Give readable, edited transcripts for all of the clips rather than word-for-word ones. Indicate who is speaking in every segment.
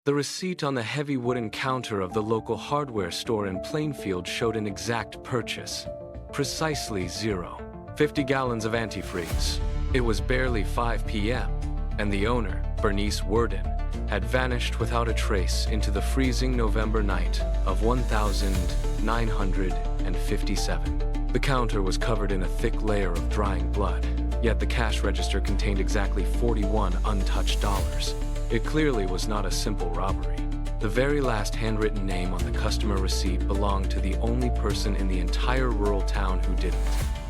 Speaker 1: The receipt on the heavy wooden counter of the local hardware store in Plainfield showed an exact purchase. Precisely 50 gallons of antifreeze. It was barely 5 p.m., and the owner, Bernice Worden, had vanished without a trace into the freezing November night of 1957. The counter was covered in a thick layer of drying blood, yet the cash register contained exactly 41 untouched dollars. It clearly was not a simple robbery. The very last handwritten name on the customer receipt belonged to the only person in the entire rural town who didn't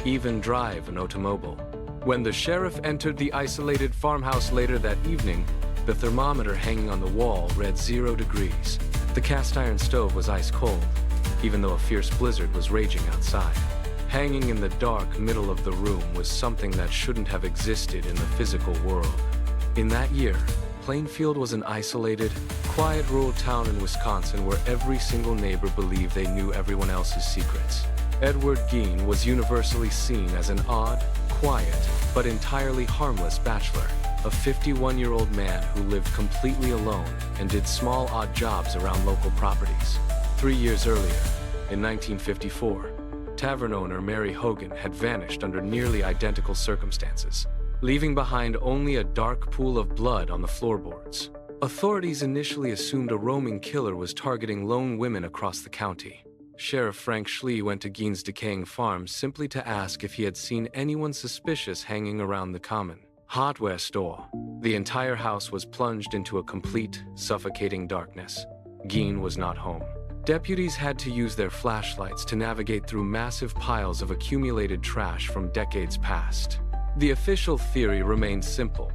Speaker 1: even drive an automobile. When the sheriff entered the isolated farmhouse later that evening, the thermometer hanging on the wall read 0 degrees. The cast iron stove was ice cold, even though a fierce blizzard was raging outside. Hanging in the dark middle of the room was something that shouldn't have existed in the physical world. In that year, Plainfield was an isolated, quiet rural town in Wisconsin where every single neighbor believed they knew everyone else's secrets. Ed Gein was universally seen as an odd, quiet, but entirely harmless bachelor, a 51-year-old man who lived completely alone and did small odd jobs around local properties. 3 years earlier, in 1954, tavern owner Mary Hogan had vanished under nearly identical circumstances, leaving behind only a dark pool of blood on the floorboards. Authorities initially assumed a roaming killer was targeting lone women across the county. Sheriff Frank Schlee went to Gein's decaying farm simply to ask if he had seen anyone suspicious hanging around the common hardware store. The entire house was plunged into a complete, suffocating darkness. Gein was not home. Deputies had to use their flashlights to navigate through massive piles of accumulated trash from decades past. The official theory remained simple.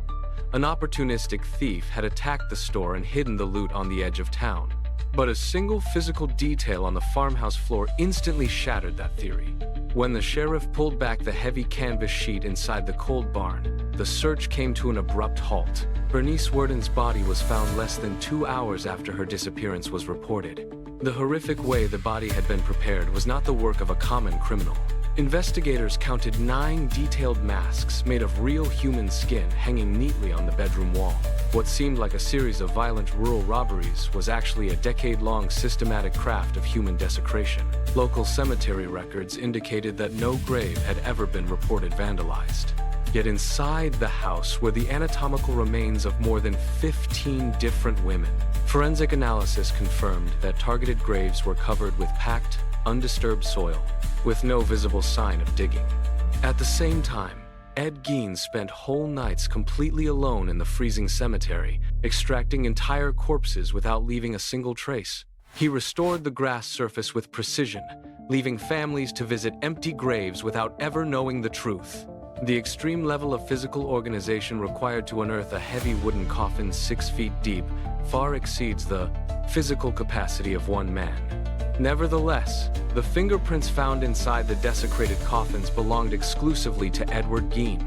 Speaker 1: An opportunistic thief had attacked the store and hidden the loot on the edge of town. But a single physical detail on the farmhouse floor instantly shattered that theory. When the sheriff pulled back the heavy canvas sheet inside the cold barn, the search came to an abrupt halt. Bernice Worden's body was found less than 2 hours after her disappearance was reported. The horrific way the body had been prepared was not the work of a common criminal. Investigators counted 9 detailed masks made of real human skin hanging neatly on the bedroom wall. What seemed like a series of violent rural robberies was actually a decade-long systematic craft of human desecration. Local cemetery records indicated that no grave had ever been reported vandalized. Yet inside the house were the anatomical remains of more than 15 different women. Forensic analysis confirmed that targeted graves were covered with packed, undisturbed soil, with no visible sign of digging. At the same time, Ed Gein spent whole nights completely alone in the freezing cemetery, extracting entire corpses without leaving a single trace. He restored the grass surface with precision, leaving families to visit empty graves without ever knowing the truth. The extreme level of physical organization required to unearth a heavy wooden coffin 6 feet deep far exceeds the physical capacity of one man. Nevertheless, the fingerprints found inside the desecrated coffins belonged exclusively to Edward Gein.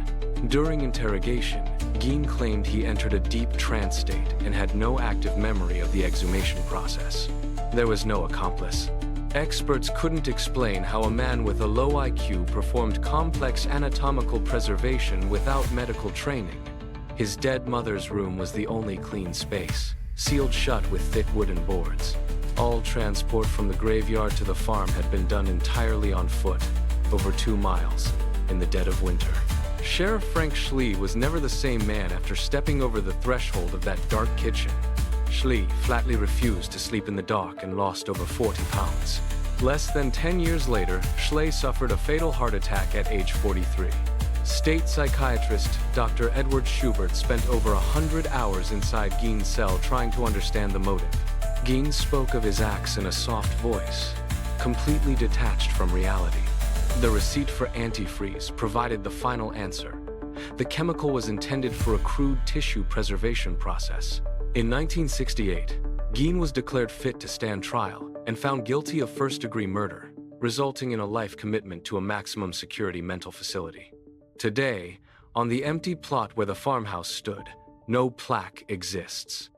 Speaker 1: During interrogation, Gein claimed he entered a deep trance state and had no active memory of the exhumation process. There was no accomplice. Experts couldn't explain how a man with a low IQ performed complex anatomical preservation without medical training. His dead mother's room was the only clean space, sealed shut with thick wooden boards. All transport from the graveyard to the farm had been done entirely on foot, over 2 miles, in the dead of winter. Sheriff Frank Schlee was never the same man after stepping over the threshold of that dark kitchen. Schlee flatly refused to sleep in the dark and lost over 40 pounds. Less than 10 years later, Schlee suffered a fatal heart attack at age 43. State psychiatrist Dr. Edward Schubert spent over 100 hours inside Gein's cell trying to understand the motive. Gein spoke of his acts in a soft voice, completely detached from reality. The receipt for antifreeze provided the final answer. The chemical was intended for a crude tissue preservation process. In 1968, Gein was declared fit to stand trial and found guilty of first-degree murder, resulting in a life commitment to a maximum security mental facility. Today, on the empty plot where the farmhouse stood, no plaque exists.